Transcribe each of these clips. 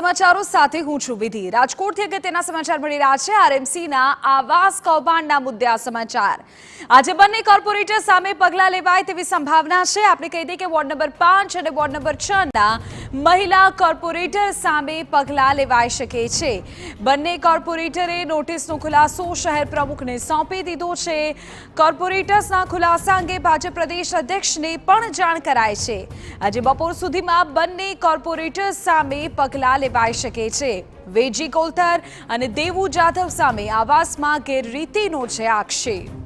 સમાચારો સાથે હું છું વિધિ। રાજકોટથી અગત્યના સમાચાર મળી રહ્યા છે। આરએમસીના આવાસ કૌભાંડના મુદ્દે આ સમાચાર। આજે બંને કોર્પોરેટર સામે પગલાં લેવાય તેવી સંભાવના છે। આપણે કહી દઈએ કે વોર્ડ નંબર 5 અને વોર્ડ નંબર 6 ના મહિલા કોર્પોરેટર સામે પગલાં લેવાઈ શકે છે। બંને કોર્પોરેટરે નોટિસનો ખુલાસો શહેર પ્રમુખને સોંપી દીધો છે। કોર્પોરેટર્સના ખુલાસા અંગે ભાજપ પ્રદેશ અધ્યક્ષને પણ જાણ કરાઈ છે। આજે બપોર સુધીમાં બંને કોર્પોરેટર્સ સામે પગલાં લેવાઈ શકે છે। વેજી કોલથર અને દેવુ જાધવ સામે આવાસમાં ગેરરીતિનો છે આક્ષેપ।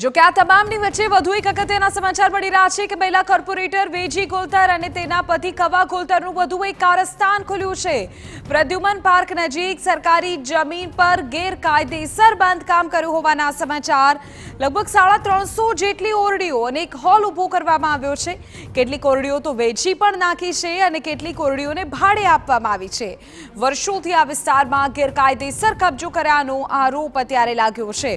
જો કે આ તમામની વચ્ચે વધુ એક અગત્યના સમાચાર મળી રહ્યા છે કે મહિલા કોર્પોરેટર વેજી કોલથર અને તેના પતિ કવા કોલથરનું વધુ એક કારસ્તાન ખુલ્યું છે। પ્રદ્યુમન પાર્ક નજીક સરકારી જમીન પર ગેરકાયદેસર બાંધકામ કર્યું હોવાના સમાચાર। લગભગ 350 જેટલી ઓરડીઓ અને એક હોલ ઊભો કરવામાં આવ્યો છે। કેટલીક ઓરડીઓ તો વેચી પણ નાખી છે અને કેટલીક ઓરડીઓને ભાડે આપવામાં આવી છે। વર્ષોથી આ વિસ્તારમાં ગેરકાયદેસર કબજો કર્યાનો આરોપ અત્યારે લાગ્યો છે।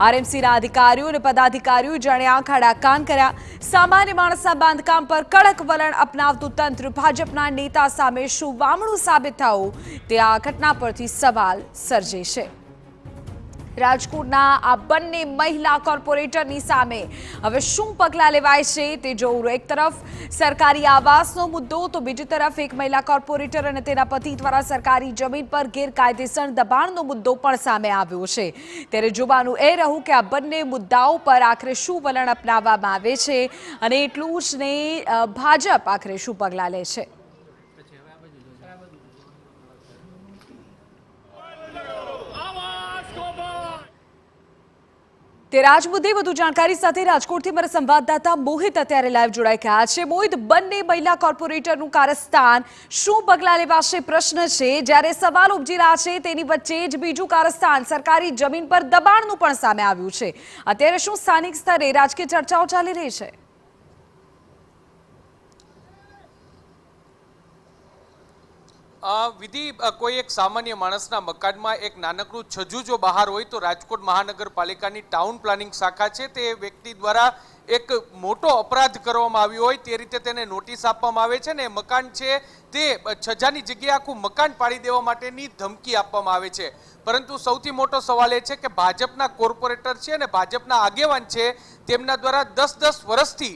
આરએમસીના અધિકારીઓ પદાધિકારીઓ જાણે આંખ આડા કાન કર્યા। સામાન્ય માણસના બાંધકામ પર કડક વલણ અપનાવતું તંત્ર ભાજપના નેતા સામે શું વામણું સાબિત થવું તે આ ઘટના પરથી સવાલ સર્જે છે। રાજકોટના આ બંને મહિલા કોર્પોરેટરની સામે હવે શું પગલાં લેવાય છે તે જોવું। એક તરફ સરકારી આવાસનો મુદ્દો તો બીજી તરફ એક મહિલા કોર્પોરેટર અને તેના પતિ દ્વારા સરકારી જમીન પર ગેરકાયદેસર દબાણનો મુદ્દો પણ સામે આવ્યો છે। ત્યારે જોવાનું એ રહ્યું કે આ બંને મુદ્દાઓ પર આખરે શું વલણ અપનાવવામાં આવે છે અને એટલું જ ને ભાજપ આખરે શું પગલાં લે છે। તે રાજ મુદ્દે વધુ જાણકારી સાથે રાજકોટથી મારા સંવાદદાતા મોહિત અત્યારે લાઈવ જોડાઈ ગયા છે। મોહિત, બંને મહિલા કોર્પોરેટરનું કારસ્તાન શું પગલાં લેવાશે પ્રશ્ન છે, જ્યારે સવાલ ઉપજી રહ્યા છે તેની વચ્ચે જ બીજું કારસ્તાન સરકારી જમીન પર દબાણનું પણ સામે આવ્યું છે। અત્યારે શું સ્થાનિક સ્તરે રાજકીય ચર્ચાઓ ચાલી રહી છે? વિધિ, કોઈ એક સામાન્ય માણસના મકાનમાં એક નાનકડું છજ્જુ જો બહાર હોય તો રાજકોટ મહાનગરપાલિકાની ટાઉન પ્લાનિંગ શાખા છે તે વ્યક્તિ દ્વારા એક મોટો અપરાધ કરવામાં આવ્યો હોય તે રીતે તેને નોટિસ આપવામાં આવે છે ને મકાન છે તે છજ્જાની જગ્યાએ આખું મકાન પાડી દેવા માટેની ધમકી આપવામાં આવે છે। પરંતુ સૌથી મોટો સવાલ એ છે કે ભાજપના કોર્પોરેટર છે અને ભાજપના આગેવાન છે તેમના દ્વારા 10-10 વર્ષથી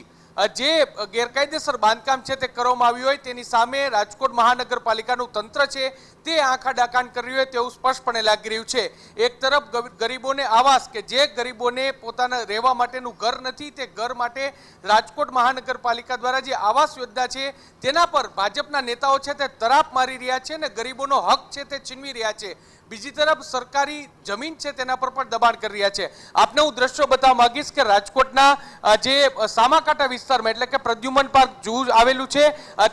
જે ગેરકાયદેસર બાંધકામ છે તે કરવામાં આવ્યું હોય તેની સામે રાજકોટ મહાનગરપાલિકાનું તંત્ર છે તે આંખા ડાકાન કરી રહ્યું હોય તેવું સ્પષ્ટપણે લાગી રહ્યું છે। એક તરફ ગરીબોને આવાસ કે જે ગરીબોને પોતાના રહેવા માટેનું ઘર નથી તે ઘર માટે રાજકોટ મહાનગરપાલિકા દ્વારા જે આવાસ યોજના છે તેના પર ભાજપના નેતાઓ છે તે તરાપ મારી રહ્યા છે અને ગરીબોનો હક છે તે છીનવી રહ્યા છે। બીજી તરફ સરકારી જમીન છે તેના પર પણ દબાણ કરી રહ્યા છે। આપને હું દ્રશ્યો બતાવવા માંગીશ કે રાજકોટના જે સામાકાંઠા વિસ્તારમાં એટલે કે પ્રદ્યુમન પાર્ક જૂ આવેલું છે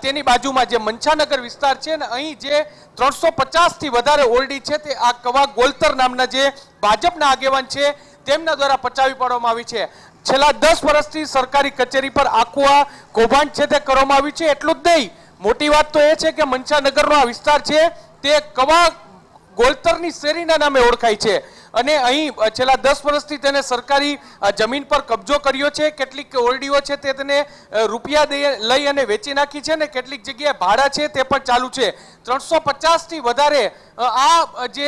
તેની બાજુમાં જે મંછાનગર વિસ્તાર છે ને અહીં જે 350 થી વધારે ઓરડી છે તે આ કવા ગોલતર નામના જે ભાજપના આગેવાન છે તેમના દ્વારા પચાવી પાડવામાં આવી છે। છેલ્લા 10 વર્ષથી સરકારી કચેરી પર આખું આ કૌભાંડ છે તે કરવામાં આવ્યું છે। એટલું જ નહીં, મોટી વાત તો એ છે કે મંછાનગરનો આ વિસ્તાર છે તે કવા ગોલતરની શેરીના નામે ઓળખાય છે અને અહીં છેલ્લા 10 વર્ષથી તેને સરકારી જમીન પર કબજો કર્યો છે। કેટલીક ઓરડીઓ છે તે તેને રૂપિયા લઈ અને વેચી નાખી છે ને કેટલીક જગ્યાએ ભાડા છે તે પણ ચાલુ છે। 350 થી વધારે આ જે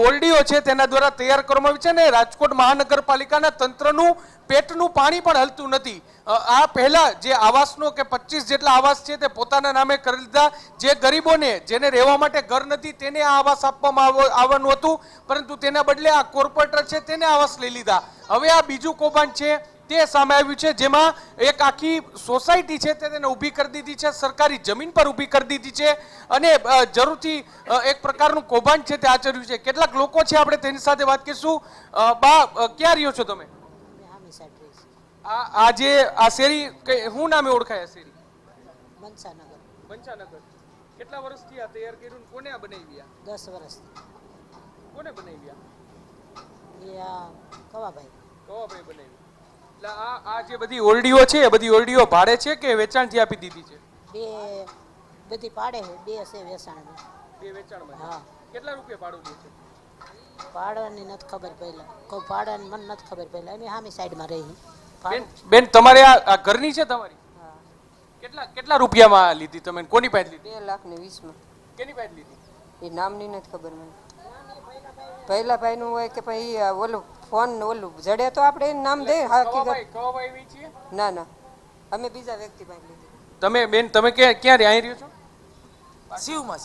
ઓરડીઓ છે તેના દ્વારા તૈયાર કરવામાં આવી છે ને રાજકોટ મહાનગરપાલિકાના તંત્રનું પેટનું પાણી પણ હલતું નથી। આ પહેલા જે આવાસનો કે 25 જેટલા આવાસ છે તે પોતાના નામે કરી લીધા। જે ગરીબોને જેને રહેવા માટે ઘર નથી તેને આ આવાસ આપવામાં આવવાનું હતું, પરંતુ તેના બદલે આ કોર્પોરેટર છે તેને આવાસ લઈ લીધા। હવે આ બીજું કૌભાંડ છે તે સામે આવ્યું છે જેમાં એક આખી સોસાયટી છે તેને ઊભી કરી દીધી છે, સરકારી જમીન પર ઊભી કરી દીધી છે અને જરૂરથી એક પ્રકારનું કૌભાંડ છે તે આચર્યું છે। કેટલાક લોકો છે આપણે તેની સાથે વાત કરીશું। બા, ક્યાં રહ્યો છો તમે? આ જે આ શેરી શું નામે ઓળખાય? શેરી મંછાનગર। મંછાનગર કેટલા વર્ષથી આ તૈયાર કર્યું? કોને આ બનાવ્યા? 10 વર્ષથી। કોને બનાવ્યા? કવાભાઈ બનાવી। એટલે આ જે બધી ઓરડીઓ છે એ બધી ઓરડીઓ ભાડે છે કે વેચાણથી આપી દીધી છે? બધી પાડે છે, બે છે વેચાણમાં। બે વેચાણમાં? હા। કેટલા રૂપિયા ભાડું દે છે? ભાડાની નથી ખબર પહેલા, ભાડાની મને નથી ખબર પહેલા, એની સામી સાઈડમાં રહી। બેન, તમારે આ ઘરની છે તમારી? કેટલા રૂપિયામાં લીધી તમે? કોની પાસે લીધી? 2,20,000 કેની પાસે લીધી? એ નામની નથી ખબર મને. પહેલા ભાઈનું હોય કે ભાઈ ઓલું ફોન ઓલું જડે તો આપણે એનું નામ દે. કવાભાઈ વેચીએ? ના ના, અમે બીજા વ્યક્તિ પાસે લીધી. તમે બેન તમે ક્યાં અહીં રહ્યો છો? શિવમાં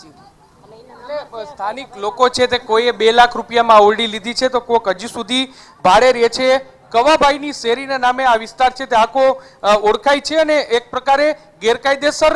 એટલે સ્થાનિક લોકો છે તે કોઈએ 2 લાખ રૂપિયામાં ઓરડી લીધી છે તો કોઈક હજી સુધી ભાડે રહે છે. કવાભાઈની શેરીના નામે આ વિસ્તાર છે તે આખો ઓળખાય છે અને એક પ્રકારે ગેરકાયદેસર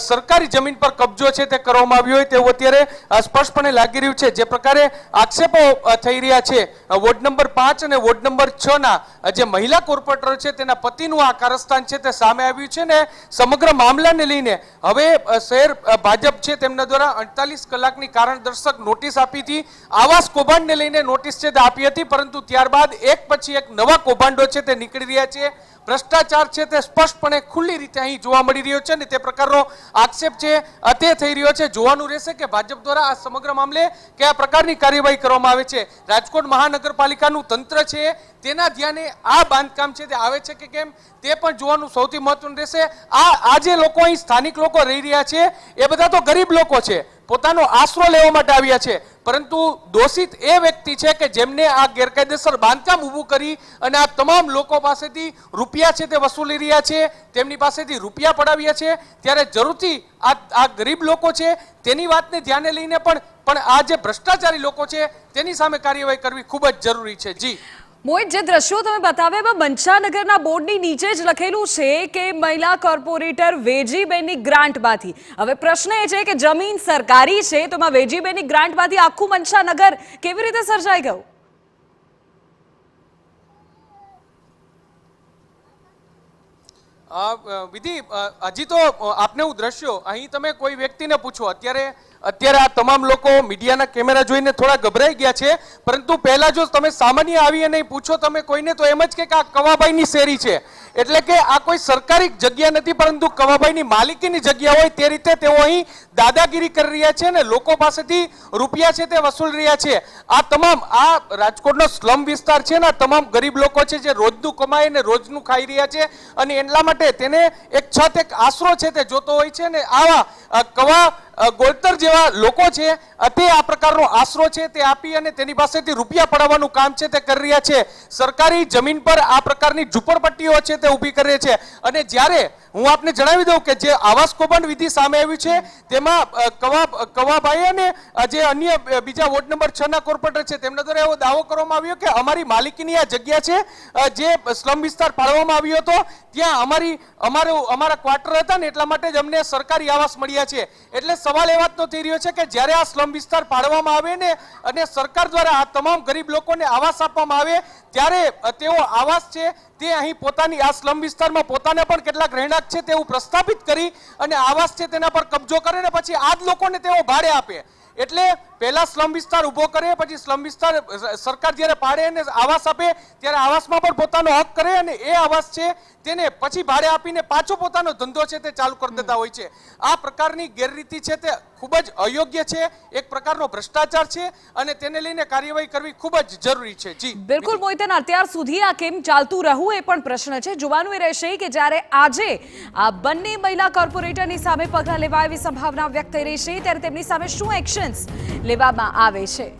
સરકારી જમીન પર કબજો છે તે કરવામાં આવ્યો હોય તેવું અત્યારે સ્પષ્ટપણે લાગી રહ્યું છે. જે પ્રકારે આક્ષેપો થઈ રહ્યા છે વોર્ડ નંબર 5 અને વોર્ડ નંબર 6 ના જે મહિલા કોર્પોરેટર છે તેના પતિનું આ કારસ્તાન છે તે સામે આવ્યું છે ને સમગ્ર મામલાને લઈને હવે શહેર ભાજપ છે તેમના દ્વારા 48 કલાકની કારણદર્શક નોટિસ આપી હતી. આવાસ કૌભાંડને લઈને નોટિસ છે તે આપી હતી, પરંતુ ત્યારબાદ એક પછી એક નવા કૌભાંડો છે તે નીકળી રહ્યા છે. ભ્રષ્ટાચાર છે તે સ્પષ્ટપણે ખુલ્લી રીતે અહીં જોવા મળી રહ્યો છે અને તે પ્રકારનો આક્ષેપ છે તે થઈ રહ્યો છે. જોવાનું રહેશે કે ભાજપ દ્વારા આ સમગ્ર મામલે કયા પ્રકારની કાર્યવાહી કરવામાં આવે છે. રાજકોટ મહાનગરપાલિકાનું તંત્ર છે તેના ધ્યાને આ બાંધકામ છે તે આવે છે કે કેમ તે પણ જોવાનું સૌથી મહત્વનું રહેશે. આ જે લોકો અહીં સ્થાનિક લોકો રહી રહ્યા છે એ બધા તો ગરીબ લોકો છે, પોતાનો આશરો લેવા માટે આવ્યા છે, પરંતુ દોષિત એ વ્યક્તિ છે કે જેમને આ ગેરકાયદેસર બાંધકામ ઊભું કરી અને આ તમામ લોકો પાસેથી રૂપિયા છે તે વસૂલી રહ્યા છે, તેમની પાસેથી રૂપિયા પડાવ્યા છે. ત્યારે જરૂરથી આ ગરીબ લોકો છે તેની વાતને ધ્યાને લઈને પણ આ જે ભ્રષ્ટાચારી લોકો છે તેની સામે કાર્યવાહી કરવી ખૂબ જ જરૂરી છે. જી મોહિત, જે દ્રશ્યો તમે બતાવ્યા એમાં બંછાનગરના બોર્ડની નીચે જ લખેલું છે કે મહિલા કોર્પોરેટર વેજીબેનની ગ્રાન્ટમાંથી. હવે પ્રશ્ન એ છે કે જમીન સરકારી છે તો એમાં વેજીબેનની ગ્રાન્ટમાંથી આખું બંછાનગર કેવી રીતે સર્જાઈ ગયું? વિધિ, હજી તો આપને હું દ્રશ્યો અહીં તમે કોઈ વ્યક્તિને પૂછો, અત્યારે આ તમામ લોકો મીડિયાના કેમેરા જોઈને થોડા ગભરાઈ ગયા છે, પરંતુ પહેલા જો તમે સામાન્ય આવી અને પૂછો તમે કોઈને તો એમ જ કે આ કવાભાઈની શેરી છે, એટલે કે આ કોઈ સરકારી જગ્યા નથી પરંતુ કવાભાઈની માલિકીની જગ્યા હોય તે રીતે તેઓ અહીં દાદાગીરી કરી રહ્યા છે અને લોકો પાસેથી રૂપિયા છે તે વસૂલ રહ્યા છે. આ તમામ આ રાજકોટનો સ્લમ વિસ્તાર છે ને તમામ ગરીબ લોકો છે જે રોજનું કમાય અને રોજનું ખાઈ રહ્યા છે અને એટલા માટે તેને એક છત એક આશરો છે તે જોતો હોય છે ને આવા કવા ગોળતર જેવા લોકો છે તે આ પ્રકારનો આશરો છે તે આપી અને તેની પાસેથી રૂપિયા પડાવવાનું કામ છે તે કરી રહ્યા છે. સરકારી જમીન પર આ પ્રકારની ઝૂંપડપટ્ટીઓ છે તે ઊભી કરી છે અને જ્યારે હું આપને જણાવી દઉં કે જે આવાસ કૌભાંડ વિધિ સામે આવ્યું છે તેમાં કવાભાઈ અને જે અન્ય બીજા વોર્ડ નંબર 6 ના કોર્પોરેટર છે તેમના દ્વારા એવો દાવો કરવામાં આવ્યો કે અમારી માલિકીની આ જગ્યા છે જે સ્લમ વિસ્તાર ફાળવવામાં આવ્યો હતો ત્યાં અમારા ક્વાર્ટર હતા ને એટલા માટે જ અમને સરકારી આવાસ મળ્યા છે. એટલે સવાલ એ વાતનો થઈ રહ્યો છે કે જ્યારે આ સ્લમ વિસ્તાર ફાળવવામાં આવે ને અને સરકાર દ્વારા આ તમામ ગરીબ લોકોને આવાસ આપવામાં આવે ત્યારે તેઓ આવાસ છે તે અહીં પોતાની આ સ્લમ વિસ્તારમાં પોતાને પણ કેટલાક રહેણાંક છે તેવું પ્રસ્થાપિત કરી અને આવાસ છે તેના પર કબજો કરે ને પછી આ જ લોકોને તેઓ ભાડે આપે. એટલે પહેલા સ્લમ વિસ્તાર ઊભો કરે, પછી સ્લમ વિસ્તાર સરકાર જ્યારે પાડે અને આવાસ આપે ત્યારે આવાસમાં પણ પોતાનો હક કરે અને એ આવાસ છે તેને પછી ભાડે આપીને પાછો પોતાનો ધંધો છે તે ચાલુ કરી દેતા હોય છે. આ પ્રકારની ગેરરીતિ છે તે ખૂબ જ અયોગ્ય છે, એક પ્રકારનો ભ્રષ્ટાચાર છે અને તેને લઈને કાર્યવાહી કરવી ખૂબ જ જરૂરી છે. જી બિલકુલ મોહિતન, અત્યાર સુધી આ કેમ ચાલતું રહ્યું એ પણ પ્રશ્ન છે. જોવાનું એ રહેશે કે જ્યારે આજે આ બંને મહિલા કોર્પોરેટરની સામે પગલાં લેવા એવી સંભાવના વ્યક્ત થઈ રહી છે ત્યારે તેમની સામે શું એક્શન્સ લેવામાં આવે છે.